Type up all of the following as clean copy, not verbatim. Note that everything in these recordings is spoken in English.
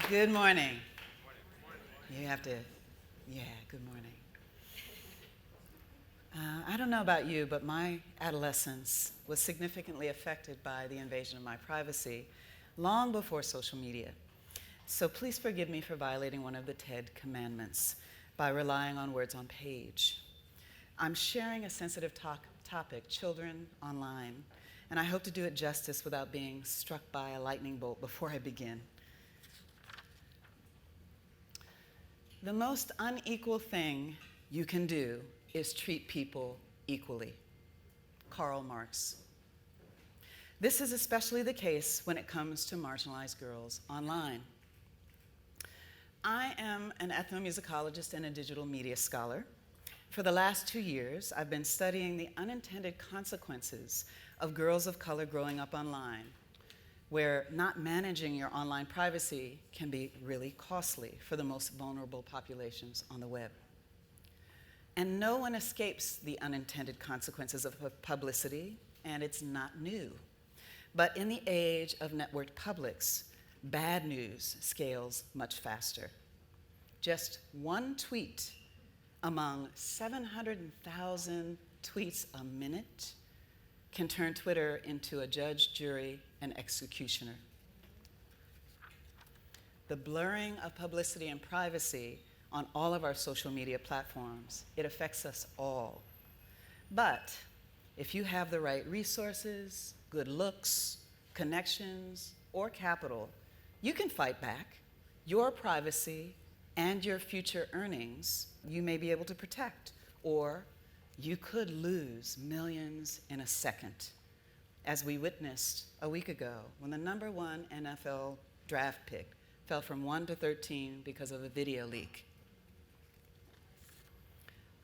Good morning. You have to, yeah, good morning. I don't know about you, but my adolescence was significantly affected by the invasion of my privacy long before social media. So please forgive me for violating one of the TED commandments by relying on words on page. I'm sharing a sensitive topic, children online, and I hope to do it justice without being struck by a lightning bolt before I begin. The most unequal thing you can do is treat people equally. Karl Marx. This is especially the case when it comes to marginalized girls online. I am an ethnomusicologist and a digital media scholar. For the last 2 years, I've been studying the unintended consequences of girls of color growing up online, where not managing your online privacy can be really costly for the most vulnerable populations on the web. And no one escapes the unintended consequences of publicity, and it's not new. But in the age of networked publics, bad news scales much faster. Just one tweet among 700,000 tweets a minute can turn Twitter into a judge, jury, and executioner. The blurring of publicity and privacy on all of our social media platforms, it affects us all. But if you have the right resources, good looks, connections, or capital, you can fight back. Your privacy and your future earnings you may be able to protect, or you could lose millions in a second, as we witnessed a week ago when the #1 NFL draft pick fell from 1 to 13 because of a video leak.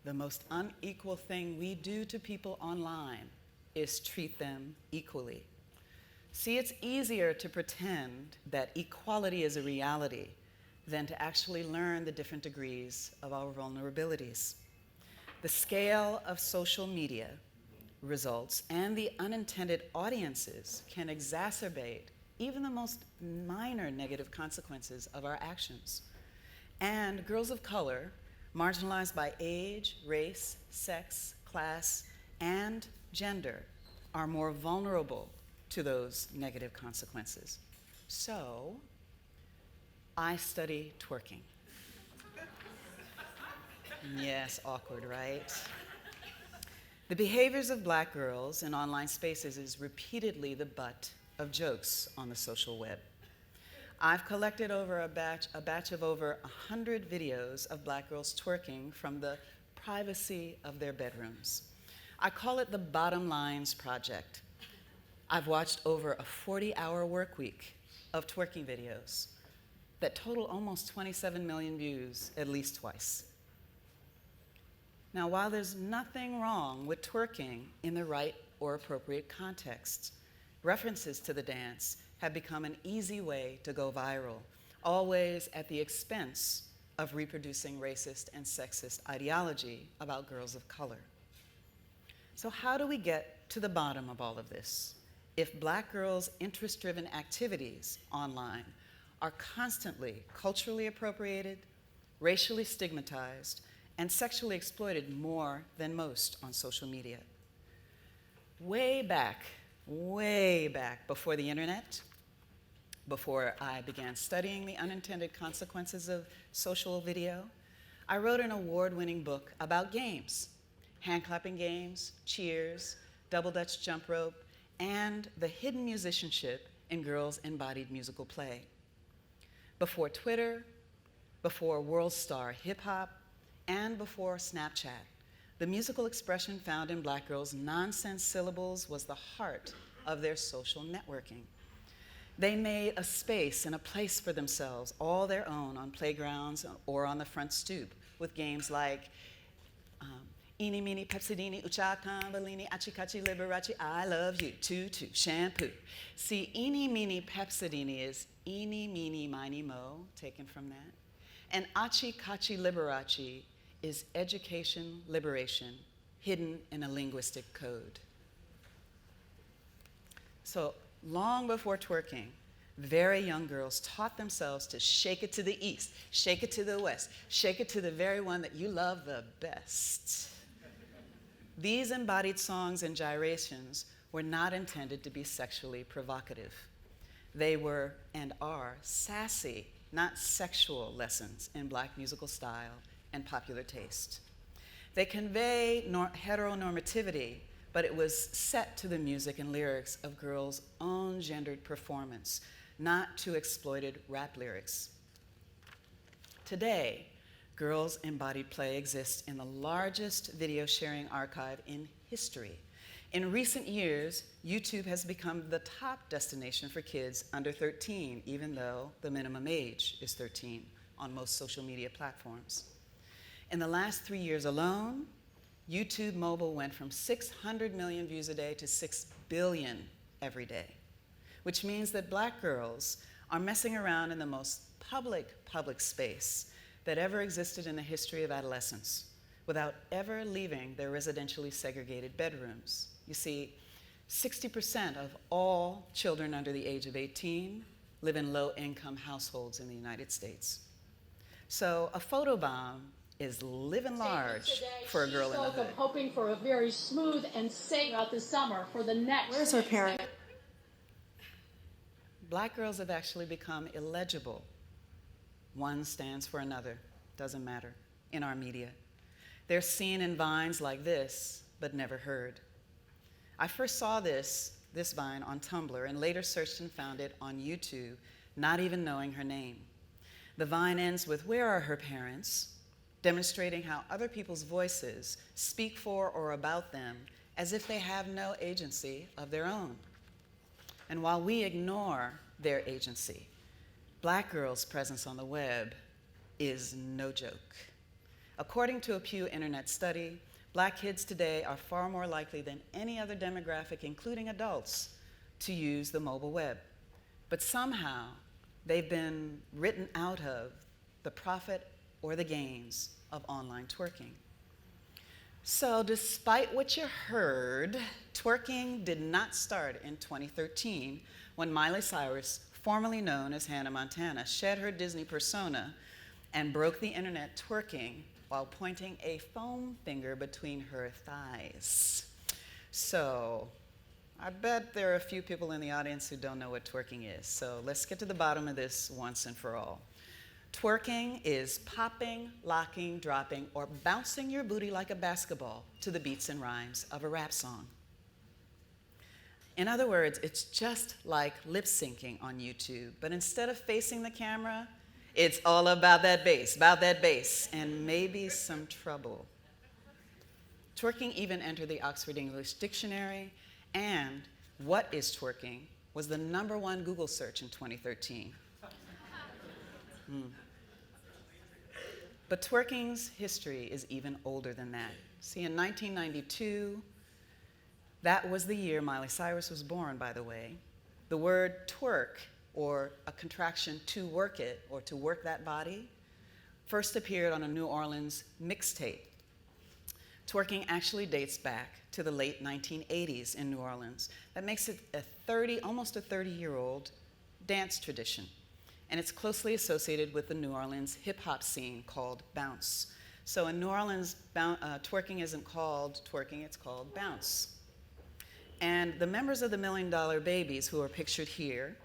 The most unequal thing we do to people online is treat them equally. See, it's easier to pretend that equality is a reality than to actually learn the different degrees of our vulnerabilities. The scale of social media results and the unintended audiences can exacerbate even the most minor negative consequences of our actions. And girls of color, marginalized by age, race, sex, class, and gender, are more vulnerable to those negative consequences. So, I study twerking. Yes, awkward, right? The behaviors of black girls in online spaces is repeatedly the butt of jokes on the social web. I've collected over a batch of over 100 videos of black girls twerking from the privacy of their bedrooms. I call it the Bottom Lines Project. I've watched over a 40-hour work week of twerking videos that total almost 27 million views at least twice. Now, while there's nothing wrong with twerking in the right or appropriate context, references to the dance have become an easy way to go viral, always at the expense of reproducing racist and sexist ideology about girls of color. So how do we get to the bottom of all of this if black girls' interest-driven activities online are constantly culturally appropriated, racially stigmatized, and sexually exploited more than most on social media? Way back before the internet, before I began studying the unintended consequences of social video, I wrote an award-winning book about games, hand-clapping games, cheers, double Dutch jump rope, and the hidden musicianship in girls' embodied musical play. Before Twitter, before world star hip-hop, and before Snapchat, the musical expression found in black girls' nonsense syllables was the heart of their social networking. They made a space and a place for themselves, all their own, on playgrounds or on the front stoop, with games like Eeny, Meeny, Pepsidini, Ucha, Bellini, Achikachi, Liberace, I love you, Tutu, shampoo. See, Eeny, Meeny, Pepsidini is Eeny, Meeny, Miny, Mo, taken from that. And Achikachi, Liberace is education, liberation, hidden in a linguistic code. So long before twerking, very young girls taught themselves to shake it to the east, shake it to the west, shake it to the very one that you love the best. These embodied songs and gyrations were not intended to be sexually provocative. They were and are sassy, not sexual lessons in Black musical style and popular taste. They convey heteronormativity, but it was set to the music and lyrics of girls' own gendered performance, not to exploited rap lyrics. Today, girls' embodied play exists in the largest video sharing archive in history. In recent years, YouTube has become the top destination for kids under 13, even though the minimum age is 13 on most social media platforms. In the last 3 years alone, YouTube Mobile went from 600 million views a day to 6 billion every day, which means that Black girls are messing around in the most public space that ever existed in the history of adolescence without ever leaving their residentially segregated bedrooms. You see, 60% of all children under the age of 18 live in low-income households in the United States. So a photobomb is living large for a girl in the hood. I'm hoping for a very smooth and safe throughout the summer for the next. Where's her parent? Black girls have actually become illegible. One stands for another, doesn't matter, in our media. They're seen in vines like this, but never heard. I first saw this vine on Tumblr and later searched and found it on YouTube, not even knowing her name. The vine ends with, "Where are her parents?" demonstrating how other people's voices speak for or about them as if they have no agency of their own. And while we ignore their agency, Black girls' presence on the web is no joke. According to a Pew Internet study, Black kids today are far more likely than any other demographic, including adults, to use the mobile web. But somehow, they've been written out of the profit or the gains of online twerking. So despite what you heard, twerking did not start in 2013 when Miley Cyrus, formerly known as Hannah Montana, shed her Disney persona and broke the internet twerking while pointing a foam finger between her thighs. So I bet there are a few people in the audience who don't know what twerking is. So let's get to the bottom of this once and for all. Twerking is popping, locking, dropping, or bouncing your booty like a basketball to the beats and rhymes of a rap song. In other words, it's just like lip syncing on YouTube, but instead of facing the camera, it's all about that bass, and maybe some trouble. Twerking even entered the Oxford English Dictionary, and "what is twerking" was the #1 Google search in 2013. But twerking's history is even older than that. See, in 1992, that was the year Miley Cyrus was born, by the way. The word twerk, or a contraction to work it, or to work that body, first appeared on a New Orleans mixtape. Twerking actually dates back to the late 1980s in New Orleans. That makes it almost a 30-year-old dance tradition. And it's closely associated with the New Orleans hip-hop scene called bounce. So in New Orleans, twerking isn't called twerking, it's called bounce. And the members of the $1 Million Babies, who are pictured here,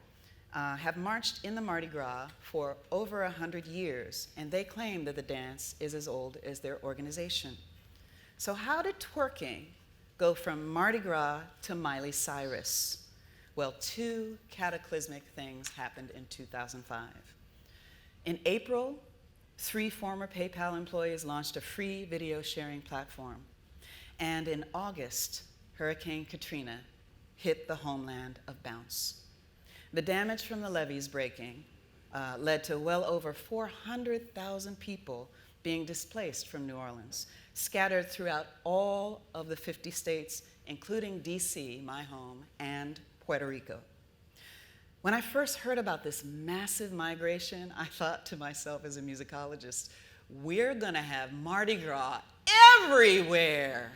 have marched in the Mardi Gras for over 100 years, and they claim that the dance is as old as their organization. So how did twerking go from Mardi Gras to Miley Cyrus? Well, 2 cataclysmic things happened in 2005. In April, 3 former PayPal employees launched a free video sharing platform. And in August, Hurricane Katrina hit the homeland of bounce. The damage from the levees breaking led to well over 400,000 people being displaced from New Orleans, scattered throughout all of the 50 states, including DC, my home, and Puerto Rico. When I first heard about this massive migration, I thought to myself as a musicologist, we're gonna have Mardi Gras everywhere.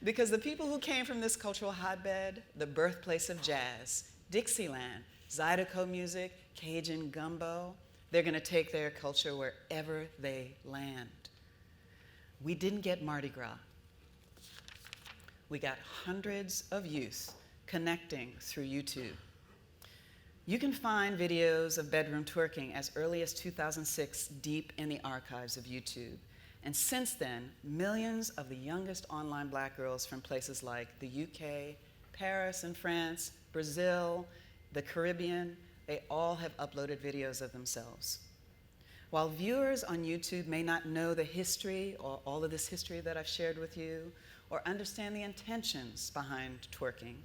Because the people who came from this cultural hotbed, the birthplace of jazz, Dixieland, Zydeco music, Cajun gumbo. They're going to take their culture wherever they land. We didn't get Mardi Gras. We got hundreds of youth connecting through YouTube. You can find videos of bedroom twerking as early as 2006 deep in the archives of YouTube. And since then, millions of the youngest online black girls from places like the UK, Paris and France, Brazil, the Caribbean, they all have uploaded videos of themselves. While viewers on YouTube may not know the history or all of this history that I've shared with you, or understand the intentions behind twerking,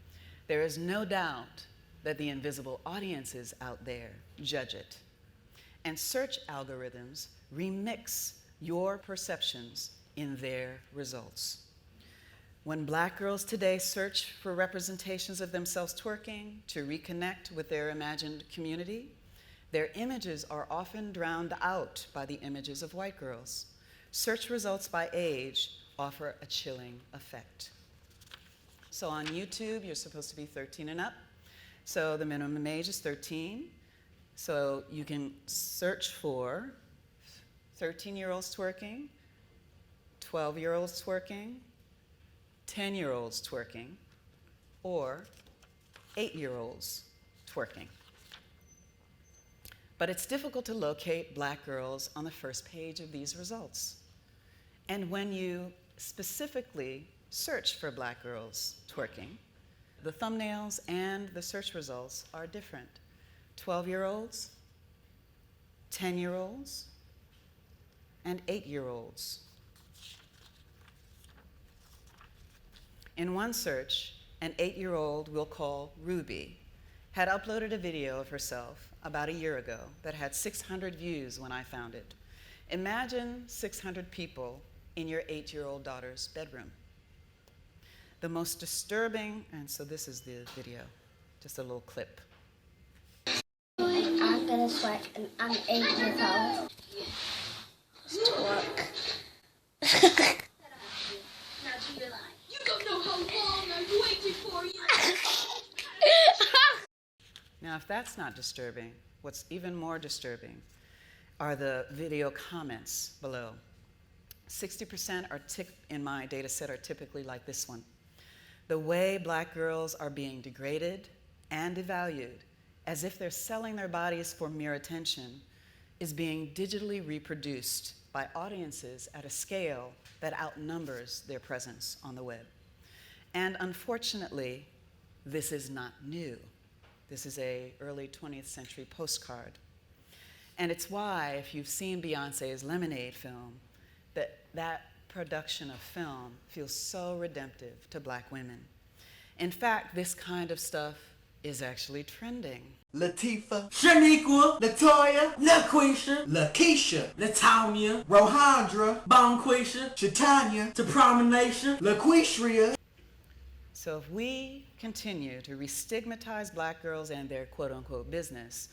there is no doubt that the invisible audiences out there judge it. And search algorithms remix your perceptions in their results. When black girls today search for representations of themselves twerking to reconnect with their imagined community, their images are often drowned out by the images of white girls. Search results by age offer a chilling effect. So on YouTube, you're supposed to be 13 and up. So the minimum age is 13. So you can search for 13-year-olds twerking, 12-year-olds twerking, 10-year-olds twerking, or 8-year-olds twerking. But it's difficult to locate black girls on the first page of these results. And when you specifically search for black girls twerking, the thumbnails and the search results are different. 12-year-olds, 10-year-olds, and 8-year-olds. In one search, an 8-year-old we'll call Ruby had uploaded a video of herself about a year ago that had 600 views when I found it. Imagine 600 people in your 8-year-old daughter's bedroom. The most disturbing, and so this is the video, just a little clip. I'm gonna twerk and I'm 8 years old. Twerk. You don't know how long I've waited for you. Now, if that's not disturbing, what's even more disturbing are the video comments below. 60% in my data set are typically like this one. The way black girls are being degraded and devalued, as if they're selling their bodies for mere attention, is being digitally reproduced by audiences at a scale that outnumbers their presence on the web. And unfortunately, this is not new. This is an early 20th century postcard. And it's why, if you've seen Beyonce's Lemonade film, that production of film feels so redemptive to black women. In fact, this kind of stuff is actually trending. Latifah, Shaniqua, Latoya, LaQuisha, Lakeisha, Latomia, Rohandra, Bonquisha, Shatanya, Tapromination, LaQuishria. So if we continue to restigmatize black girls and their quote-unquote business,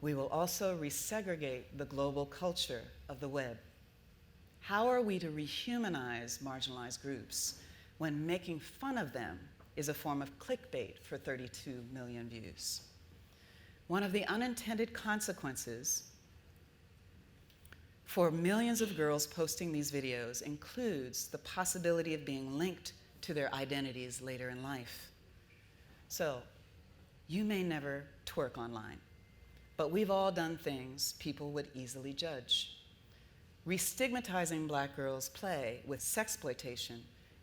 we will also resegregate the global culture of the web. How are we to rehumanize marginalized groups when making fun of them is a form of clickbait for 32 million views? One of the unintended consequences for millions of girls posting these videos includes the possibility of being linked to their identities later in life. So, you may never twerk online, but we've all done things people would easily judge. Restigmatizing black girls' play with sexploitation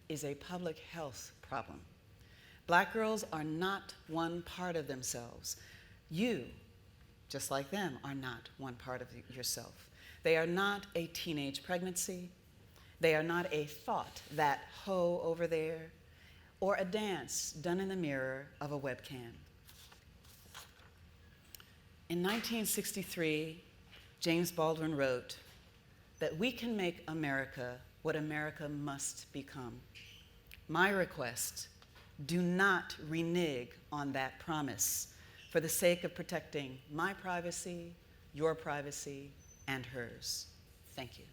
is a public health problem. Black girls are not one part of themselves. You, just like them, are not one part of yourself. They are not a teenage pregnancy. They are not a thought, that hoe over there, or a dance done in the mirror of a webcam. In 1963, James Baldwin wrote that we can make America what America must become. My request, do not renege on that promise for the sake of protecting my privacy, your privacy, and hers. Thank you.